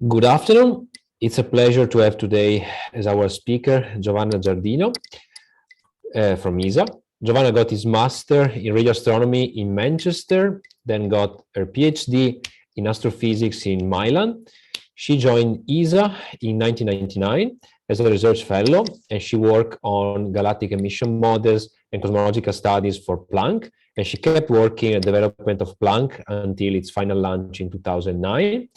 Good afternoon. It's a pleasure to have today as our speaker, Giovanna Giardino from ESA. Giovanna got his master in radio astronomy in Manchester, then got her PhD in astrophysics in Milan. She joined ESA in 1999 as a research fellow, and she worked on galactic emission models and cosmological studies for Planck. And she kept working at the development of Planck until its final launch in 2009.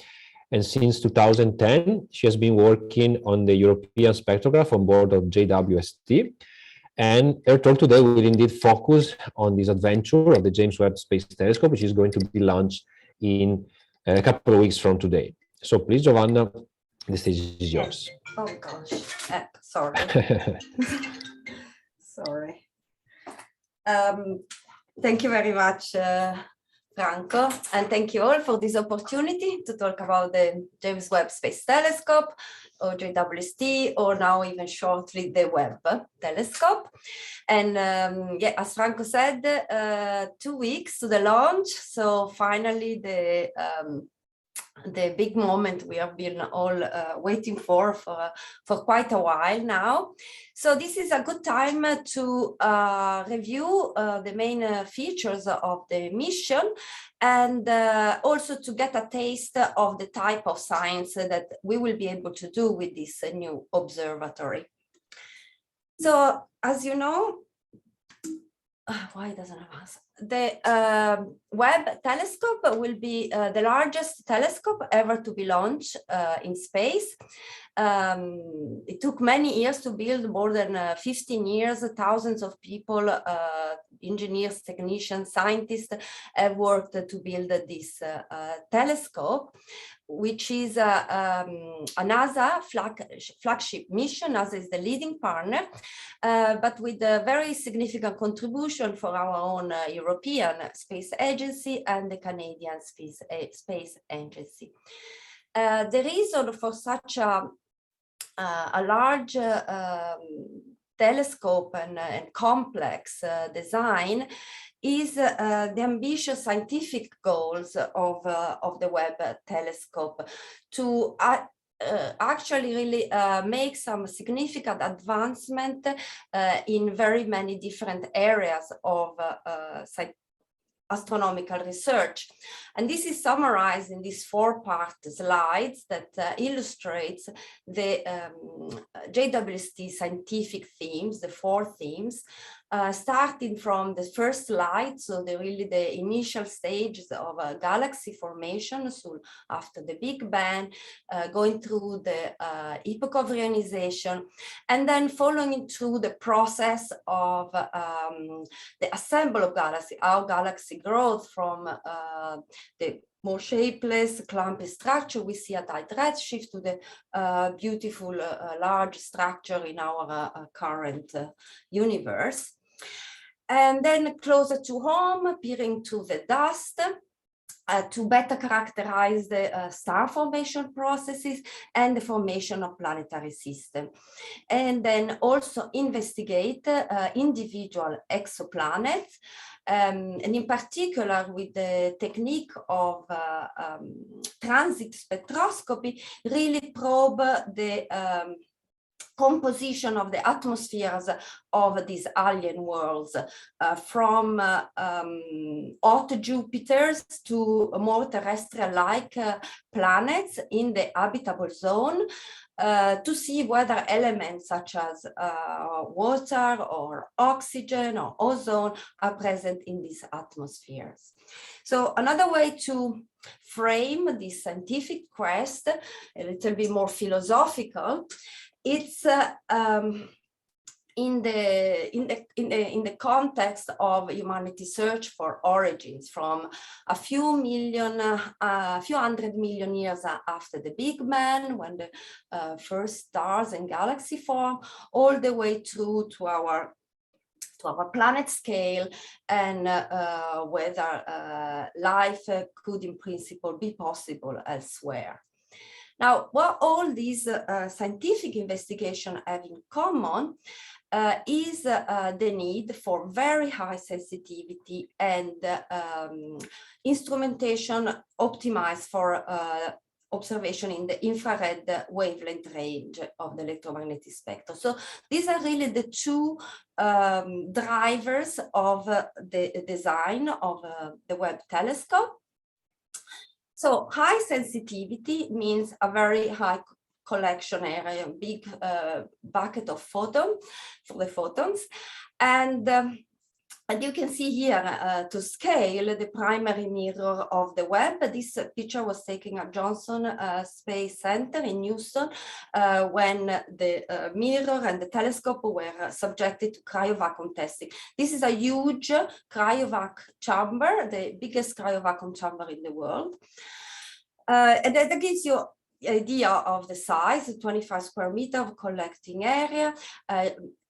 And since 2010, she has been working on the European spectrograph on board of JWST. And her talk today will indeed focus on this adventure of the James Webb Space Telescope, which is going to be launched in a couple of weeks from today. So please, Giovanna, the stage is yours. Oh gosh, sorry. Sorry. Thank you very much, Franco, and thank you all for this opportunity to talk about the James Webb Space Telescope, or JWST, or now even shortly the Webb Telescope. And yeah, as Franco said, 2 weeks to the launch, so finally the big moment we have been all waiting for quite a while now. So this is a good time to review the main features of the mission, and also to get a taste of the type of science that we will be able to do with this new observatory. So as you know, why doesn't it have the Webb telescope will be the largest telescope ever to be launched in space. It took many years to build, more than 15 years. Thousands of people, engineers, technicians, scientists have worked to build this telescope, which is a NASA flagship mission. NASA is the leading partner, but with a very significant contribution for our own European Space Agency and the Canadian Space Agency. The reason for such a large telescope and complex design is the ambitious scientific goals of the Webb telescope to actually really make some significant advancement in very many different areas of astronomical research. And this is summarized in these 4-part slides that illustrates the JWST scientific themes, the 4 themes, starting from the first slide, so the initial stages of galaxy formation, so after the Big Bang, going through the epoch of ionization, and then following through the process of the assembly of galaxy, how galaxy growth from the more shapeless, clumpy structure we see at high redshift to the beautiful large structure in our current universe. And then closer to home, peering to the dust, to better characterize the star formation processes and the formation of planetary system. And then also investigate individual exoplanets, and in particular with the technique of transit spectroscopy, really probe the composition of the atmospheres of these alien worlds, from hot Jupiters to more terrestrial-like planets in the habitable zone, to see whether elements such as water or oxygen or ozone are present in these atmospheres. So another way to frame this scientific quest, a little bit more philosophical, it's in the context of humanity's search for origins, from a few hundred million years after the Big Bang, when the first stars and galaxy form, all the way through to our planet scale, and whether life could in principle be possible elsewhere. Now, what all these scientific investigations have in common is the need for very high sensitivity and instrumentation optimized for observation in the infrared wavelength range of the electromagnetic spectrum. So these are really the two drivers of the design of the Webb telescope. So high sensitivity means a very high collection area, a big bucket of photon for the photons. And you can see here to scale the primary mirror of the Webb. This picture was taken at Johnson Space Center in Houston when the mirror and the telescope were subjected to cryovacuum testing. This is a huge cryovac chamber, the biggest cryovacuum chamber in the world. And that gives you idea of the size, 25 square meter of collecting area,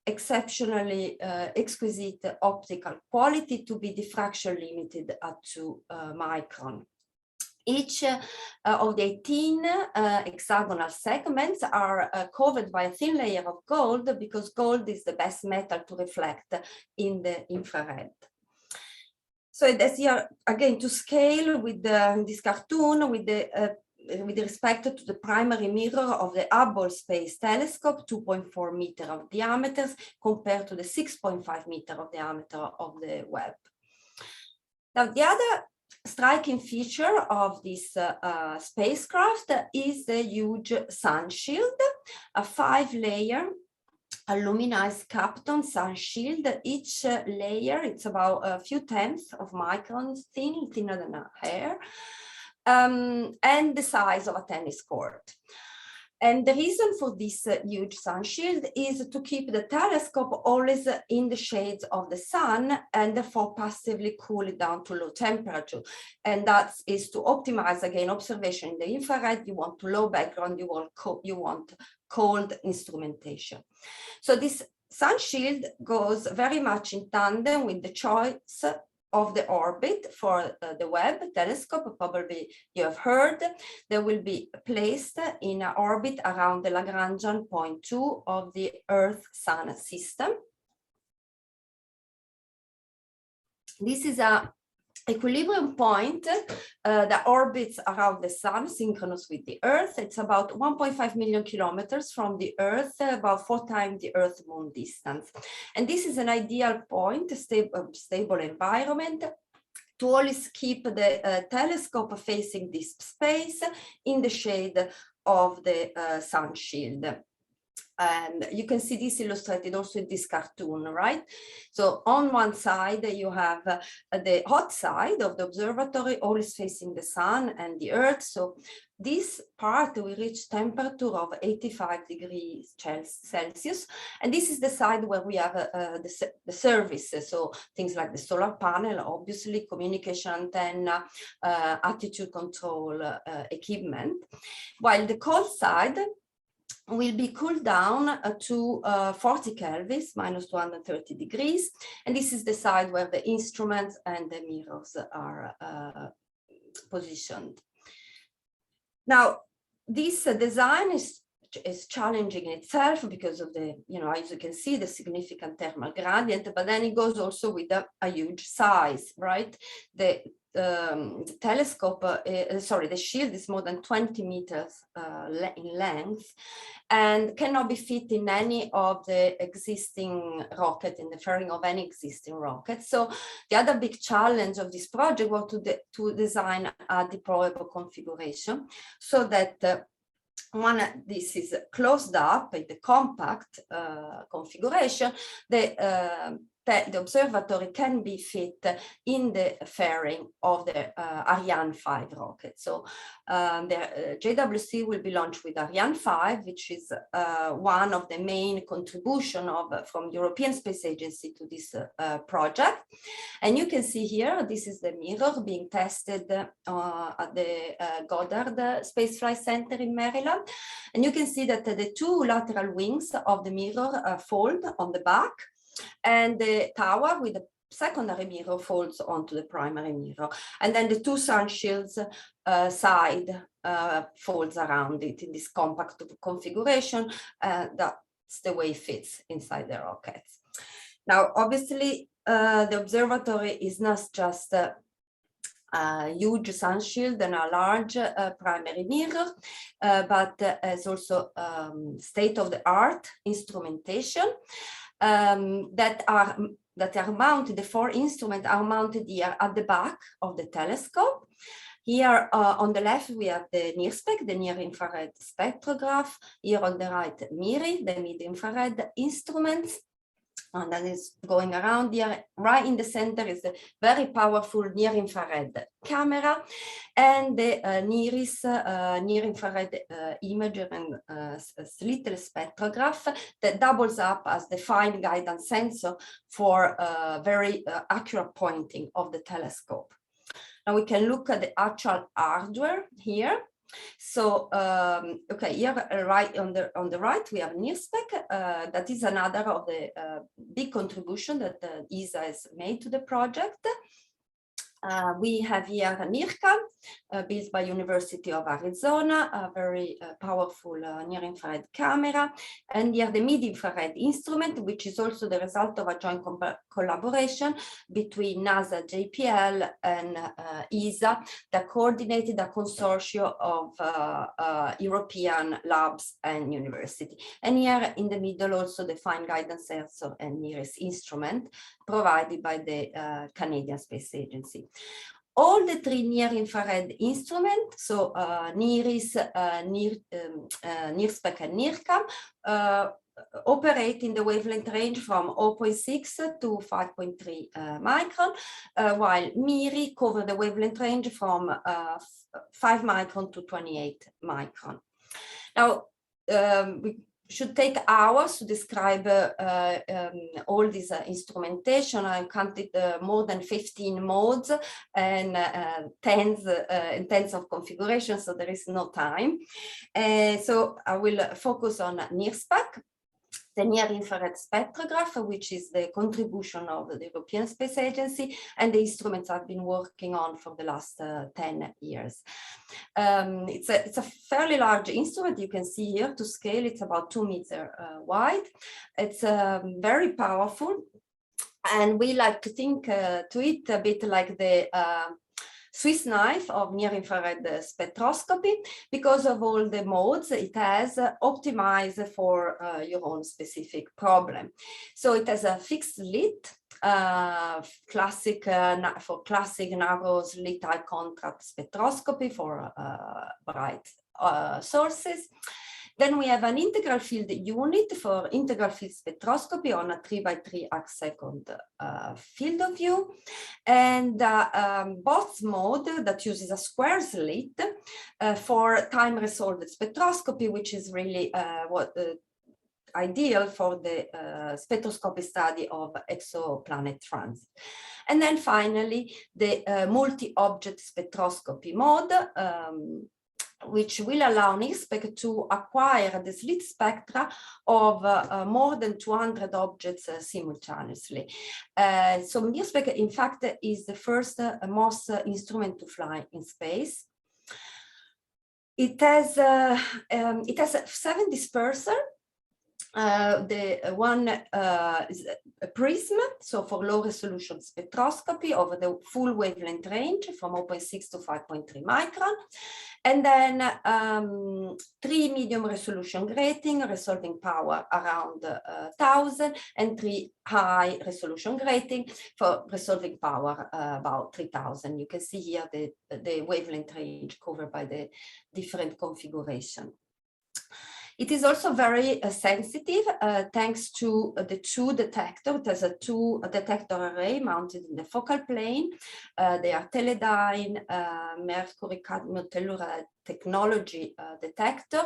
exceptionally exquisite optical quality to be diffraction limited at 2 micron. Each of the 18 hexagonal segments are covered by a thin layer of gold, because gold is the best metal to reflect in the infrared. So that's here again to scale with this cartoon with respect to the primary mirror of the Hubble Space Telescope, 2.4 meter of diameter compared to the 6.5 meter of diameter of the Webb. Now, the other striking feature of this spacecraft is the huge sun shield, a 5-layer aluminized Kapton sun shield. Each layer, it's about a few tenths of microns thin, thinner than a hair. And the size of a tennis court. And the reason for this huge sun shield is to keep the telescope always in the shades of the sun, and therefore passively cool it down to low temperature. And that is to optimize, again, observation in the infrared. You want to low background, you want cold instrumentation. So this sun shield goes very much in tandem with the choice of the orbit for the Webb telescope. Probably you have heard they will be placed in an orbit around the Lagrangian point 2 of the Earth-Sun system. This is a equilibrium point that orbits around the sun, synchronous with the Earth. It's about 1.5 million kilometers from the Earth, about 4 times the Earth-Moon distance. And this is an ideal point, stable environment, to always keep the telescope facing this space in the shade of the sun shield. And you can see this illustrated also in this cartoon, right? So on one side, you have the hot side of the observatory, always facing the sun and the Earth. So this part will reach temperature of 85 degrees Celsius. And this is the side where we have the services. So things like the solar panel, obviously, communication antenna, attitude control equipment. While the cold side will be cooled down to 40 kelvins, minus 230 degrees. And this is the side where the instruments and the mirrors are positioned. Now, this design is challenging in itself because of the, as you can see, the significant thermal gradient, but then it goes also with a huge size, right? The telescope, the shield is more than 20 meters in length and cannot be fit in any of the existing rocket, in the fairing of any existing rocket. So the other big challenge of this project was to design a deployable configuration so that this is closed up in the compact configuration, the observatory can be fit in the fairing of the Ariane 5 rocket. So the JWST will be launched with Ariane 5, which is one of the main contribution from the European Space Agency to this project. And you can see here, this is the mirror being tested at the Goddard Space Flight Center in Maryland. And you can see that the 2 lateral wings of the mirror fold on the back, and the tower with the secondary mirror folds onto the primary mirror. And then the 2 sun shields side folds around it in this compact configuration. That's the way it fits inside the rockets. Now, obviously, the observatory is not just a huge sun shield and a large primary mirror, but has also state-of-the-art instrumentation that are mounted. The 4 instruments are mounted here at the back of the telescope. Here on the left, we have the NIRSPEC, the near-infrared spectrograph. Here on the right, MIRI, the mid-infrared instruments. And that is going around here. Right in the center is a very powerful near-infrared camera, and the NIRIS, near-infrared imager and slit spectrograph that doubles up as the fine guidance sensor for very accurate pointing of the telescope. Now we can look at the actual hardware here. So, okay, here right on the right, we have NIRSPEC. That is another of the big contribution that ESA has made to the project. We have here a NIRCam built by University of Arizona, a very powerful near-infrared camera, and here the mid-infrared instrument, which is also the result of a joint collaboration between NASA, JPL, and ESA that coordinated a consortium of European labs and university. And here in the middle also the fine guidance sensor and NIRIS instrument provided by the Canadian Space Agency. All the 3 near-infrared instruments, so NIRIS, NIRSPEC, and NIRCam, operate in the wavelength range from 0.6 to 5.3 micron, while MIRI cover the wavelength range from 5 micron to 28 micron. Now, we should take hours to describe all this instrumentation. I counted more than 15 modes and tens of configurations, so there is no time. So I will focus on NIRSPEC, the near-infrared spectrograph, which is the contribution of the European Space Agency and the instruments I've been working on for the last 10 years. It's a fairly large instrument. You can see here to scale, it's about 2 meters wide. It's very powerful. And we like to think to it a bit like the Swiss knife of near-infrared spectroscopy, because of all the modes it has optimized for your own specific problem. So it has a fixed slit, classic narrow slit high contrast spectroscopy for bright sources. Then we have an integral field unit for integral field spectroscopy on a 3x3 arc-second field of view, and BOTS mode that uses a square slit for time-resolved spectroscopy, which is really ideal for the spectroscopy study of exoplanet transit. And then finally, the multi-object spectroscopy mode, which will allow NIRSPEC to acquire the slit spectra of more than 200 objects simultaneously. So NIRSPEC, in fact, is the first MOS instrument to fly in space. It has 7 dispersers. The one is a prism, so for low resolution spectroscopy over the full wavelength range from 0.6 to 5.3 micron. And then 3 medium resolution grating, resolving power around 1000, and 3 high resolution grating for resolving power about 3000. You can see here the wavelength range covered by the different configuration. It is also very sensitive thanks to the 2 detectors. There's a 2 detector array mounted in the focal plane. They are teledyne mercury cadmium telluride technology detector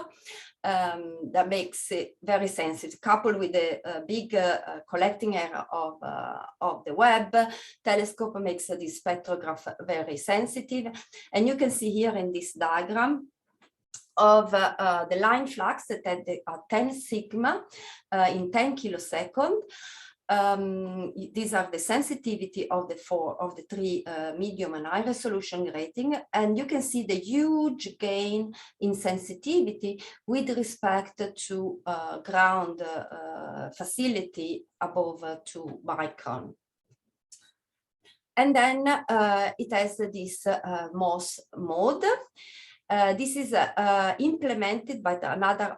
that makes it very sensitive, coupled with the big collecting area of the Webb telescope makes this spectrograph very sensitive. And you can see here in this diagram of the line flux that at 10 sigma in 10 kiloseconds. These are the sensitivity of the 3 medium and high resolution grating, and you can see the huge gain in sensitivity with respect to ground facility above 2 micron. And then it has this MOS mode. This is implemented by another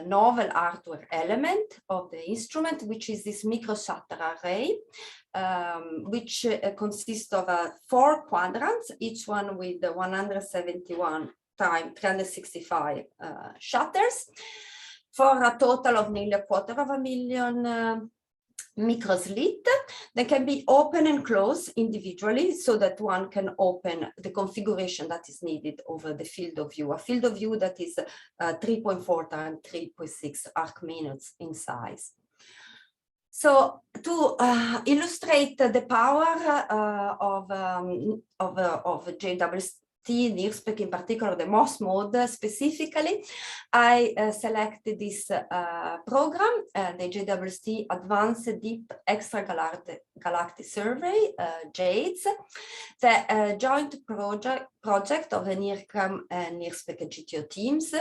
novel hardware element of the instrument, which is this microshutter array, which consists of 4 quadrants, each one with 171 times 365 shutters, for a total of nearly 250,000 microslit that can be open and closed individually, so that one can open the configuration that is needed over the field of view, a field of view that is 3.4 times 3.6 arc minutes in size. So to illustrate the power of JWST, NIRSPEC, in particular the MOS mode specifically, I selected this program, the JWST Advanced Deep Extragalactic Survey, JADES, the joint project of the NIRCam and NIRSPEC GTO teams,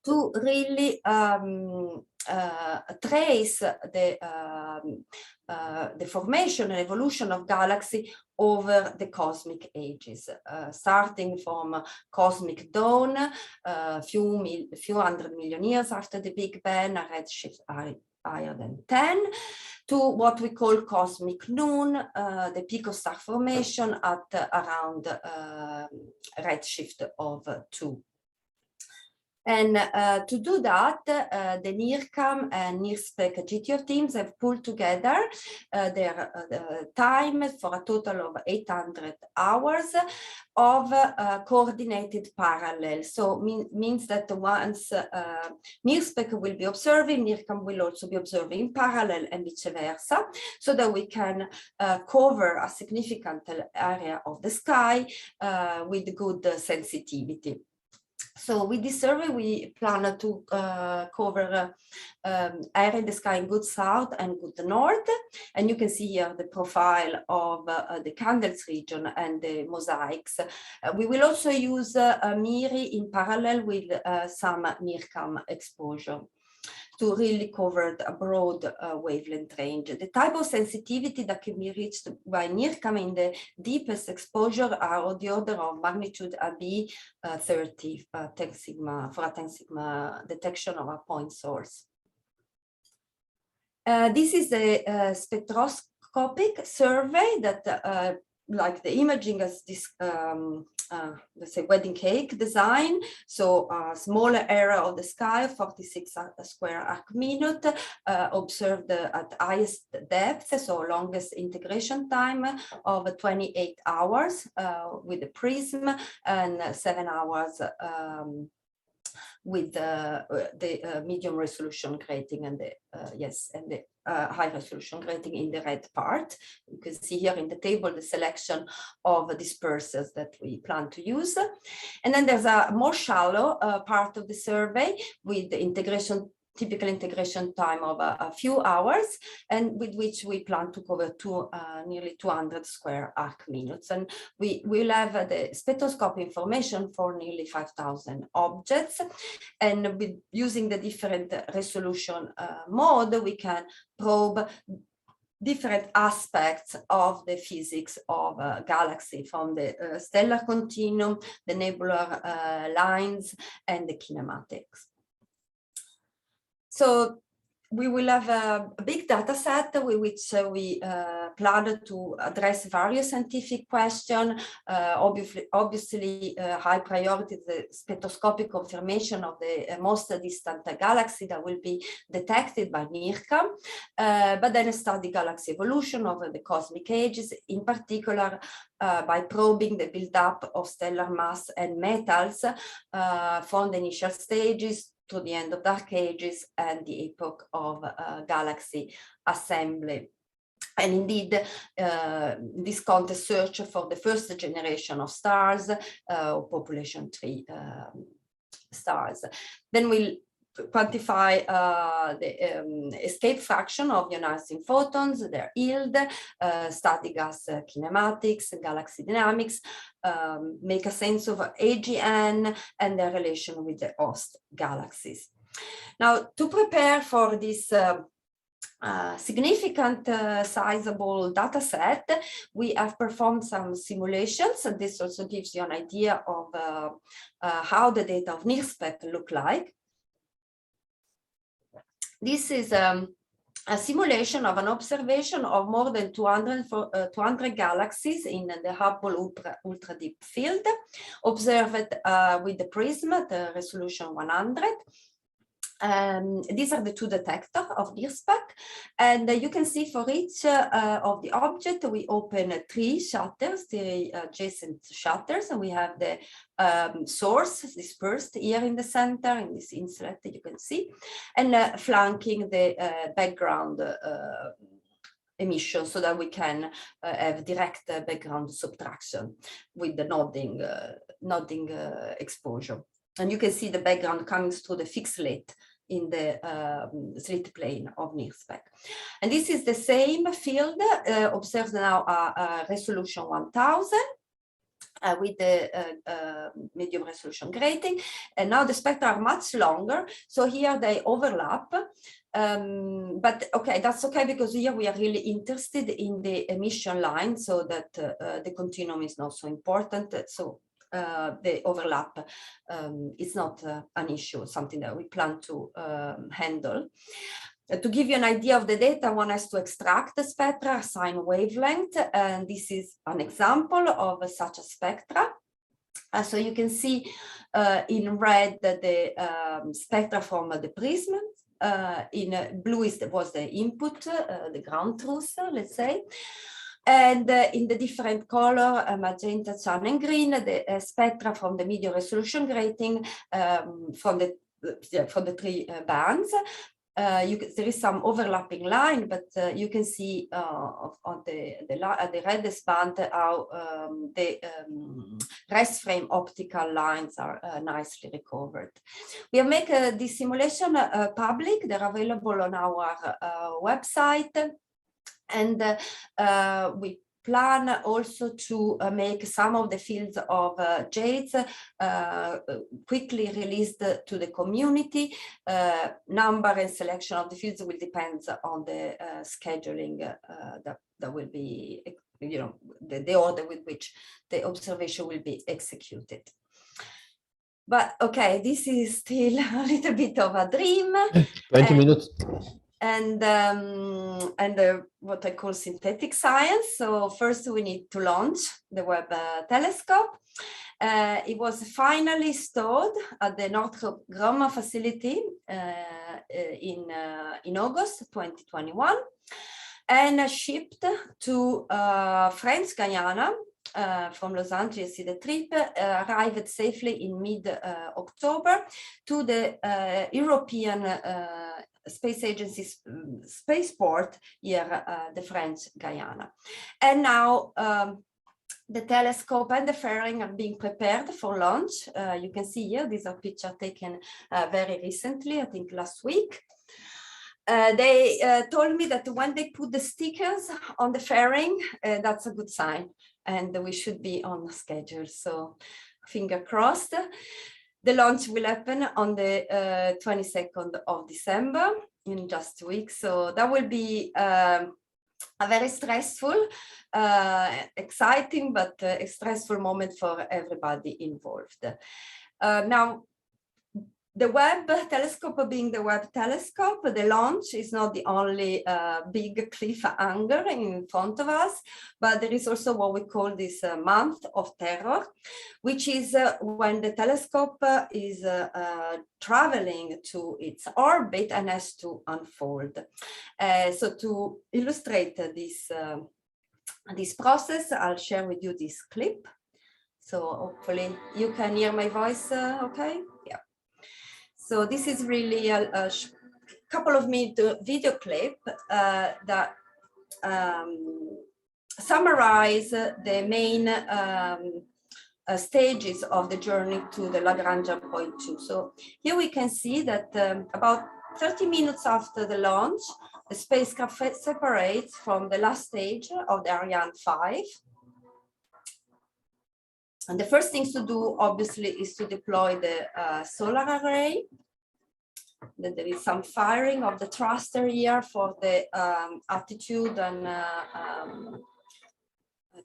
to really trace the formation and evolution of galaxy over the cosmic ages, starting from cosmic dawn, few hundred million years after the Big Bang, a redshift higher than 10, to what we call cosmic noon, the picostar formation at around redshift of 2. And to do that, the NIRCam and NIRSPEC GTO teams have pulled together their time for a total of 800 hours of coordinated parallel. So means that once NIRSPEC will be observing, NIRCam will also be observing in parallel, and vice versa, so that we can cover a significant area of the sky with good sensitivity. So with this survey, we plan to cover area in the sky in good south and good north. And you can see here the profile of the Candles region and the mosaics. We will also use MIRI in parallel with some NIRCam exposure to really cover a broad wavelength range. The type of sensitivity that can be reached by NIRCam in the deepest exposure are of the order of magnitude AB 30 10 sigma, for a 10 sigma detection of a point source. This is a spectroscopic survey that, like the imaging as this, let's say, wedding cake design. So a smaller area of the sky, 46 square arc minute, observed at highest depth, so longest integration time of 28 hours with the prism, and 7 hours with the medium resolution grating and the high resolution grating in the red part. You can see here in the table the selection of dispersers that we plan to use. And then there's a more shallow part of the survey with the typical integration time of a few hours, and with which we plan to cover nearly 200 square arc minutes. And we will have the spectroscope information for nearly 5,000 objects. And with using the different resolution mode, we can probe different aspects of the physics of a galaxy, from the stellar continuum, the nebular lines, and the kinematics. So we will have a big data set with which we plan to address various scientific questions. Obviously, high priority is the spectroscopic confirmation of the most distant galaxy that will be detected by NIRCam, but then study galaxy evolution over the cosmic ages, in particular by probing the buildup of stellar mass and metals from the initial stages to the end of dark ages and the epoch of galaxy assembly. And indeed, this contest search for the first generation of stars, population 3 stars. Then we'll quantify the escape fraction of ionizing photons, their yield, study gas kinematics, galaxy dynamics, make a sense of AGN and their relation with the host galaxies. Now, to prepare for this significant sizable data set, we have performed some simulations, and this also gives you an idea of how the data of NIRSPEC look like. This is a simulation of an observation of more than 200 galaxies in the Hubble ultra deep field, observed with the prism at resolution 100. These are the two detectors of NIRSPEC, and you can see for each of the object we open 3 shutters, the adjacent shutters, and we have the source dispersed here in the center in this inlet that you can see, and flanking the background emission, so that we can have direct background subtraction with the nodding exposure. And you can see the background coming through the fixed slit in the slit plane of NIRSPEC. And this is the same field observed now resolution 1000 with the medium resolution grating. And now the spectra are much longer, so here they overlap. But okay, that's okay, because here we are really interested in the emission line, so that the continuum is not so important. So the overlap is not an issue, something that we plan to handle. To give you an idea of the data, one has to extract the spectra, assign wavelength, and this is an example of such a spectra. So you can see in red the spectra from the prism. In blue was the input, the ground truth, let's say. And in the different color, magenta, cyan, and green, the spectra from the medium resolution grating from the 3 bands. There is some overlapping line, but you can see on the reddest band how the rest frame optical lines are nicely recovered. We have made this simulation public. They're available on our website. And we plan also to make some of the fields of jades quickly released to the community. Number and selection of the fields will depend on the scheduling that will be, you know, the order with which the observation will be executed. But okay, this is still a little bit of a dream. 20 minutes. And what I call synthetic science. So first we need to launch the Webb telescope. It was finally stored at the Northrop Grumman facility in August 2021, and shipped to French Guiana. From Los Angeles, the trip arrived safely in mid-October to the European Space Agency spaceport here, the French Guiana. And now the telescope and the fairing are being prepared for launch. You can see here, these are pictures taken very recently, I think last week. They told me that when they put the stickers on the fairing, that's a good sign, and we should be on schedule. So finger crossed. The launch will happen on the 22nd of December, in just a week. So that will be a very stressful, exciting, but a stressful moment for everybody involved. Now, the Webb telescope being the Webb telescope, the launch is not the only big cliffhanger in front of us, but there is also what we call this month of terror, which is when the telescope is traveling to its orbit and has to unfold. So to illustrate this process, I'll share with you this clip. So hopefully you can hear my voice okay? Yeah. So this is really a couple of minute video clip that summarize the main stages of the journey to the Lagrangian point 2. So here we can see that about 30 minutes after the launch, the spacecraft separates from the last stage of the Ariane 5. And the first things to do, obviously, is to deploy the solar array. that there is some firing of the thruster here for the attitude and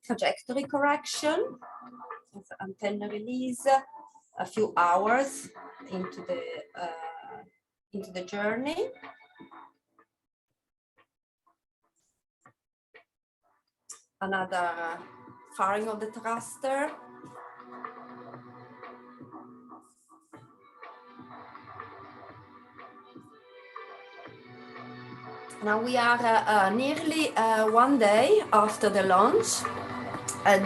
trajectory correction. Antenna release a few hours into the journey. Another firing of the thruster. Now we are nearly 1 day after the launch.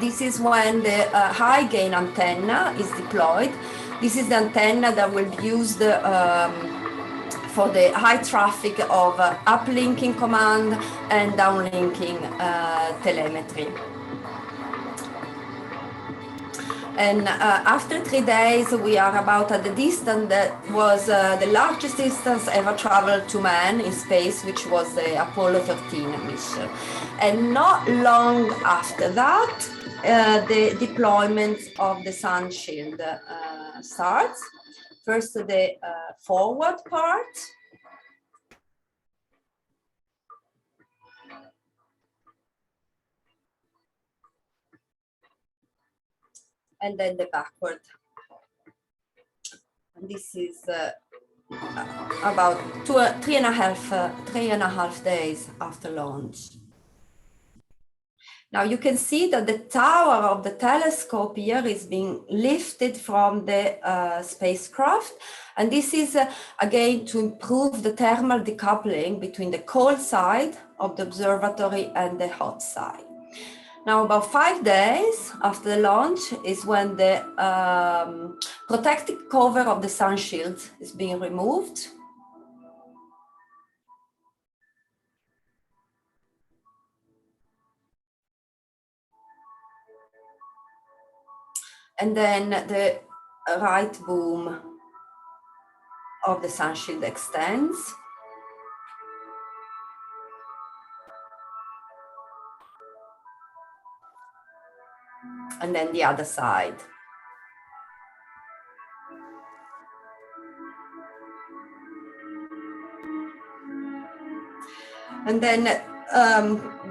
This is when the high gain antenna is deployed. This is the antenna that will be used for the high traffic of uplinking command and downlinking telemetry. And after 3 days, we are about at the distance that was the largest distance ever traveled to man in space, which was the Apollo 13 mission. And not long after that, the deployment of the sun shield starts. First, the forward part. And then the backward. And this is about 3.5 days after launch. Now you can see that the tower of the telescope here is being lifted from the spacecraft. And this is again to improve the thermal decoupling between the cold side of the observatory and the hot side. Now, about 5 days after the launch is when the protective cover of the sun shield is being removed. And then the right boom of the sun shield extends. And then the other side. And then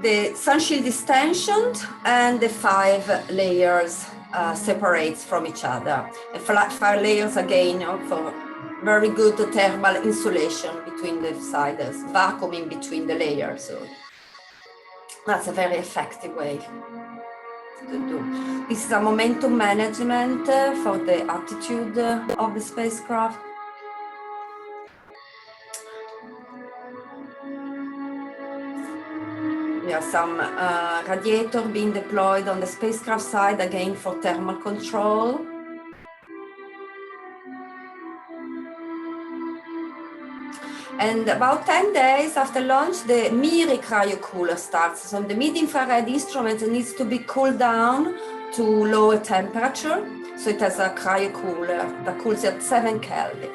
the sun shield is tensioned and the 5 layers separates from each other. The 5 layers again for very good thermal insulation between the sides, vacuum in between the layers. So that's a very effective way to do. This is a momentum management for the attitude of the spacecraft. There are some radiator being deployed on the spacecraft side, again for thermal control. And about 10 days after launch, the MIRI cryocooler starts. So the mid-infrared instrument needs to be cooled down to lower temperature. So it has a cryocooler that cools at 7 Kelvin.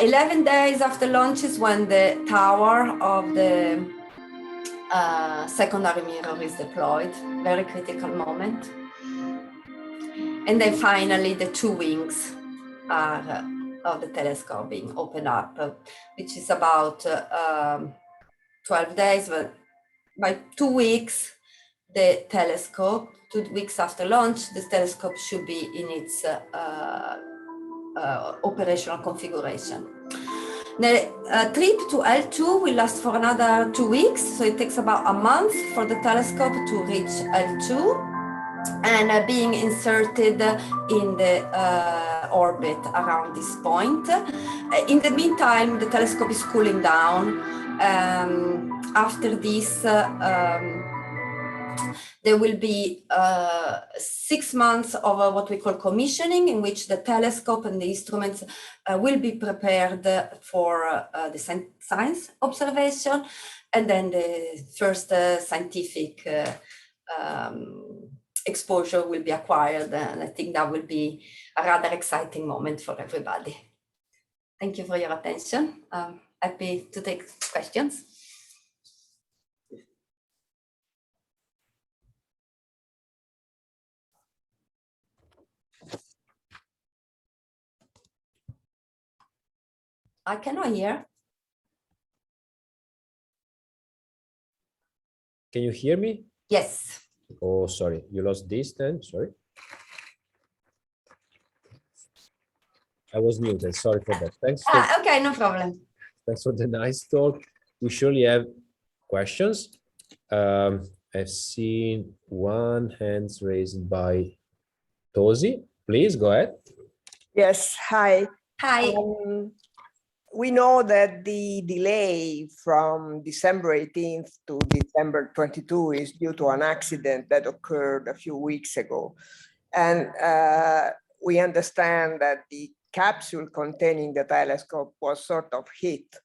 11 days after launch is when the tower of the secondary mirror is deployed. Very critical moment. And then finally the 2 wings are of the telescope being opened up, which is about 12 days, but by 2 weeks, the telescope, 2 weeks after launch, the telescope should be in its operational configuration. The trip to L2 will last for another 2 weeks, so it takes about a month for the telescope to reach L2 and being inserted in the orbit around this point. In the meantime, the telescope is cooling down. After this, there will be 6 months of what we call commissioning, in which the telescope and the instruments will be prepared for the science observation, and then the first scientific exposure will be acquired, and I think that will be a rather exciting moment for everybody. Thank you for your attention. I'm happy to take questions. I cannot hear. Can you hear me? Yes. Oh, sorry, you lost this then, sorry. I was muted, sorry for that. Okay, no problem. Thanks for the nice talk. We surely have questions. I've seen one hand raised by Tosi. Please go ahead. Yes, hi. Hi. We know that the delay from December 18th to December 22 is due to an accident that occurred a few weeks ago. And we understand that the capsule containing the telescope was sort of hit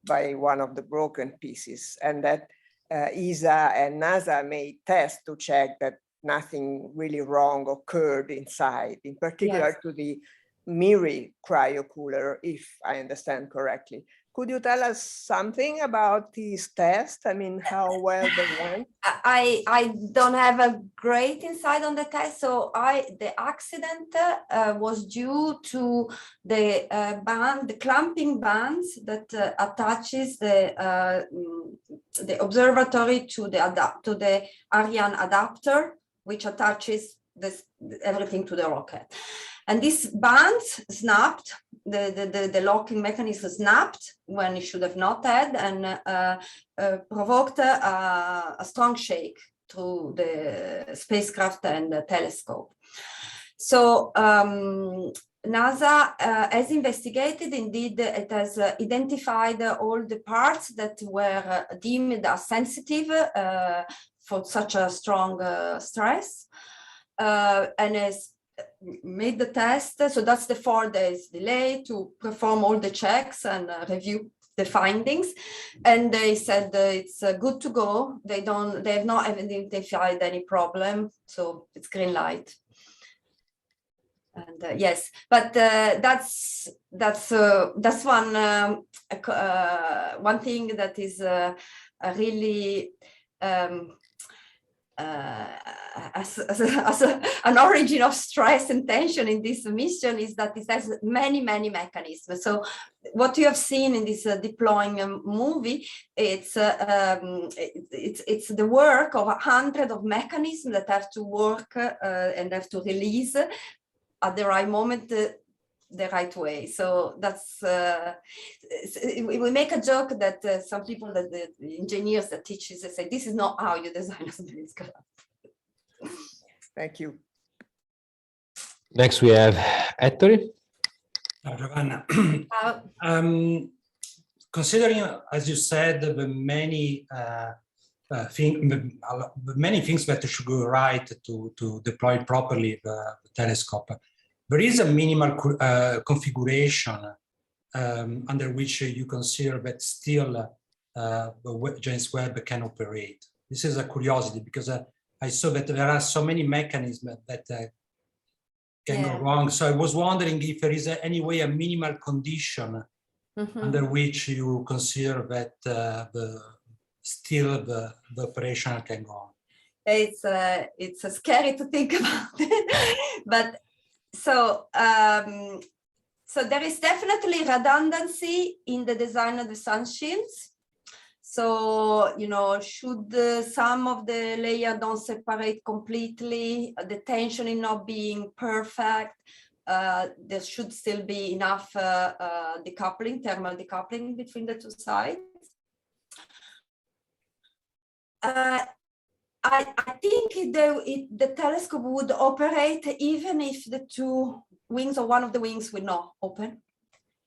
by one of the broken pieces, and that ESA and NASA made tests to check that nothing really wrong occurred inside, in particular Yes. to the MIRI cryocooler, if I understand correctly. Could you tell us something about these tests? I mean, how well they went? I don't have a great insight on the test. So the accident was due to the the clamping bands that attaches the observatory to the Ariane adapter, which attaches everything to the rocket. And these bands snapped, the locking mechanism snapped when it should have not had, and provoked a strong shake through the spacecraft and the telescope. So NASA has investigated. Indeed, it has identified all the parts that were deemed as sensitive for such a strong stress, and has made the test. So that's the 4 days delay to perform all the checks and review the findings. And they said it's good to go. They have not identified any problem. So it's green light. And yes, but that's one thing that is really as an origin of stress and tension in this mission is that it has many mechanisms. So what you have seen in this deploying movie, it's the work of 100 of mechanisms that have to work and have to release at the right moment, the right way. So that's we make a joke that some people, that the engineers that teach this, they say this is not how you design a spacecraft. Thank you. Next we have Ettore. Giovanna, considering, as you said, the many things that should go right to deploy properly the telescope, there is a minimal configuration under which you consider that still James Webb can operate. This is a curiosity, because I saw that there are so many mechanisms that can go wrong. So I was wondering if there is any way, a minimal condition under which you consider that the operation can go on. It's scary to think about it, but so there is definitely redundancy in the design of the sun shields. So, you know, should some of the layer don't separate completely, the tensioning not being perfect, there should still be enough decoupling, thermal decoupling between the two sides. I think the telescope would operate even if the two wings or one of the wings would not open.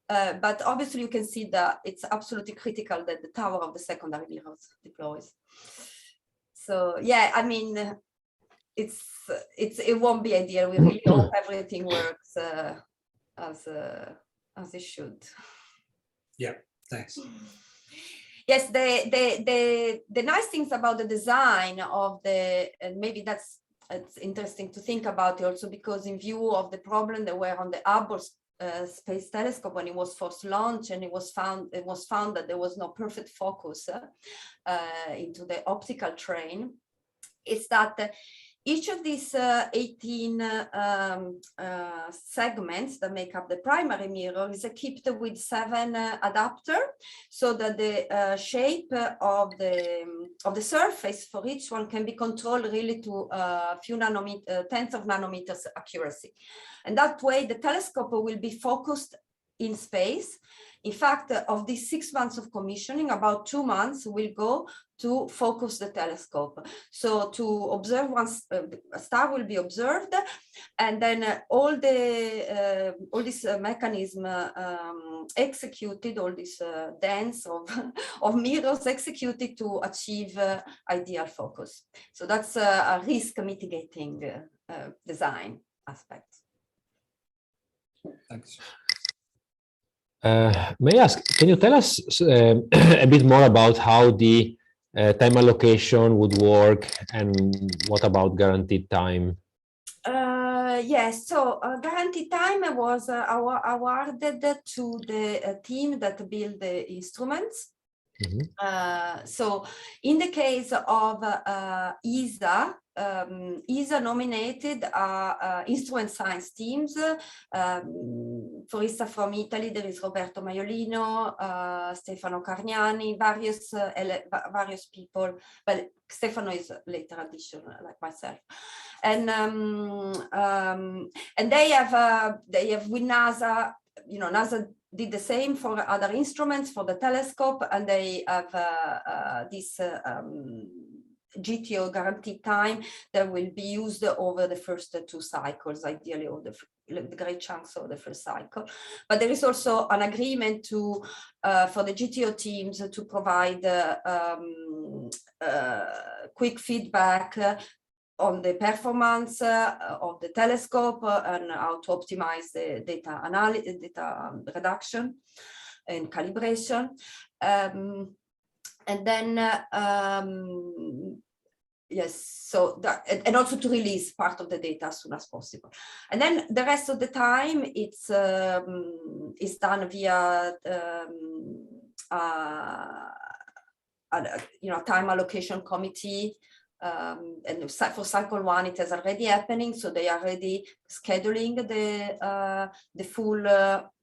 But obviously you can see that it's absolutely critical that the tower of the secondary mirrors deploys. So yeah, I mean, it won't be ideal. We really hope everything works as it should. Yeah, thanks. Yes, the nice things about the design of and maybe it's interesting to think about it also, because in view of the problem that were on the Hubble Space Telescope when it was first launched, and it was found that there was no perfect focus into the optical train, is that each of these 18 segments that make up the primary mirror is equipped with 7 adapters, so that the shape of the surface for each one can be controlled really to a few tenths of nanometers accuracy. And that way the telescope will be focused in space. In fact, of these 6 months of commissioning, about 2 months will go to focus the telescope. So to observe once a star will be observed, and then all this mechanism executed, all this dance of mirrors executed to achieve ideal focus. So that's a risk mitigating design aspect. Thanks. May I ask, can you tell us a bit more about how the time allocation would work, and what about guaranteed time? Yes, so guaranteed time was awarded to the team that built the instruments. Mm-hmm. So in the case of ESA, ESA nominated instrument science teams. For instance, from Italy, there is Roberto Maiolino, Stefano Carniani, various people, but Stefano is a later addition, like myself. And they have with NASA, you know, NASA did the same for other instruments, for the telescope, and they have this GTO guaranteed time that will be used over the first 2 cycles, ideally, or the great chunks of the first cycle. But there is also an agreement to for the GTO teams to provide quick feedback on the performance of the telescope and how to optimize the data analysis, data reduction and calibration. And then, yes, so that, and also to release part of the data as soon as possible. And then the rest of the time, it's done via you know, time allocation committee. And for cycle 1, it is already happening, so they are already scheduling the full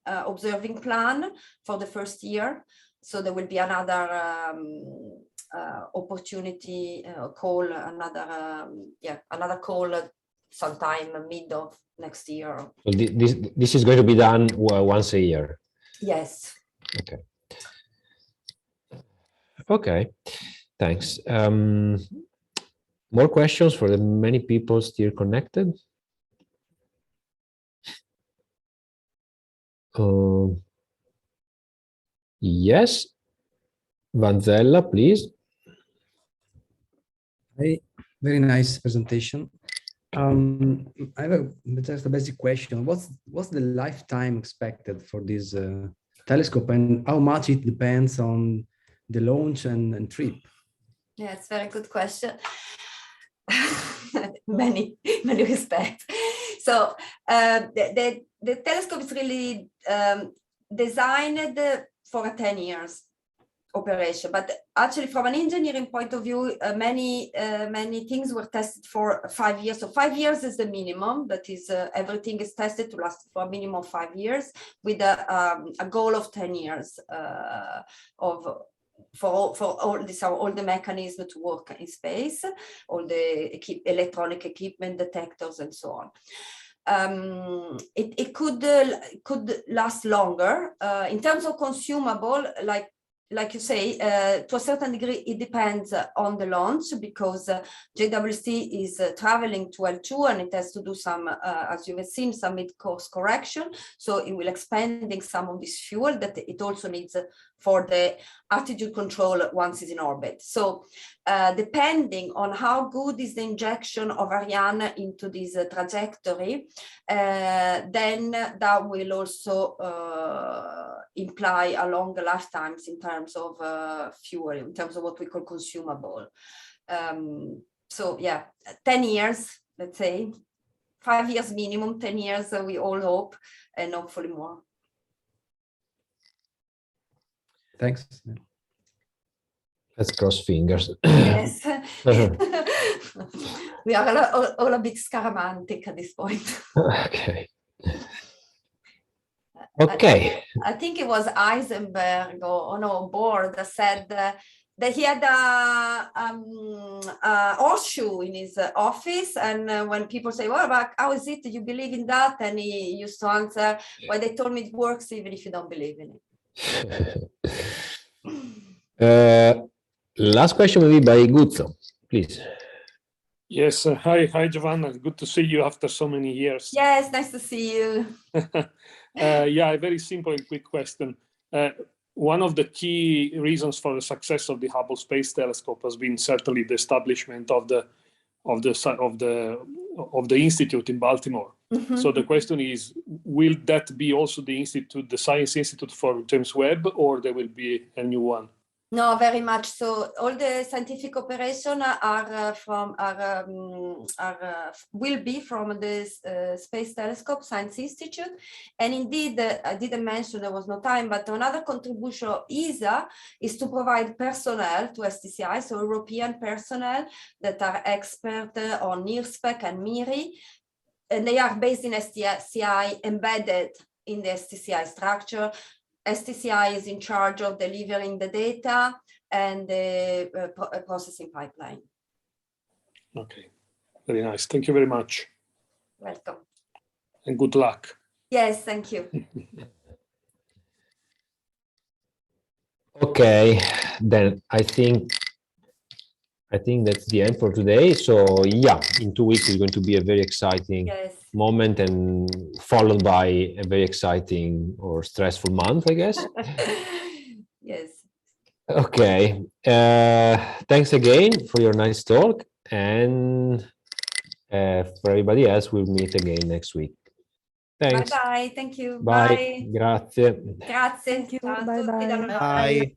observing plan for the first year. So there will be another opportunity call, another call sometime mid of next year. So this is going to be done once a year? Yes. Okay. Okay, thanks. More questions for the many people still connected? Yes, Vanzella, please. Hey, very nice presentation. I have just a basic question. What's the lifetime expected for this telescope, and how much it depends on the launch and trip? Yeah, it's a very good question. many respects. So the telescope is really designed for a 10 years operation, but actually from an engineering point of view, many things were tested for 5 years. So 5 years is the minimum. That is, everything is tested to last for a minimum of 5 years, with a goal of 10 years for all the mechanisms to work in space, all the electronic equipment, detectors, and so on. It could last longer. In terms of consumable, like you say, to a certain degree, it depends on the launch, because JWST is traveling to L2, and it has to do some, as you have seen, some mid-course correction. So it will expanding some of this fuel that it also needs for the attitude control once it's in orbit. So depending on how good is the injection of Ariane into this trajectory, then that will also imply a longer lifetimes in terms of fuel, in terms of what we call consumable. So yeah, 10 years, let's say, 5 years minimum, 10 years, we all hope, and hopefully more. Thanks. Let's cross fingers. Yes. We are all a bit scaramantic at this point. Okay. Okay. I think it was Heisenberg or no, Bohr that said that he had a horseshoe in his office, and when people say, "Well, but how is it? Do you believe in that?" and he used to answer, "Well, they told me it works even if you don't believe in it." Last question will be by Guzzo, please. Yes, hi Giovanna, good to see you after so many years. Yes, nice to see you. Yeah, a very simple and quick question. One of the key reasons for the success of the Hubble Space Telescope has been certainly the establishment of the institute in Baltimore. Mm-hmm. So the question is, will that be also the Science Institute for James Webb, or there will be a new one? No, very much so. All the scientific operations will be from the Space Telescope Science Institute. And indeed, I didn't mention, there was no time, but another contribution of ESA is to provide personnel to STCI, so European personnel that are expert on NIRSPEC and MIRI. And they are based in STCI, embedded in the STCI structure. STCI is in charge of delivering the data and the processing pipeline. Okay, very nice. Thank you very much. Welcome. And good luck. Yes, thank you. Okay, then I think that's the end for today. So yeah, in 2 weeks is going to be a very exciting moment, and followed by a very exciting or stressful month, I guess. Yes. Okay. Thanks again for your nice talk, and for everybody else, we'll meet again next week. Thanks. Bye bye. Thank you. Bye. Bye. Grazie. Grazie. Thank you. Ciao a Bye tutti da bye. Novara. Bye.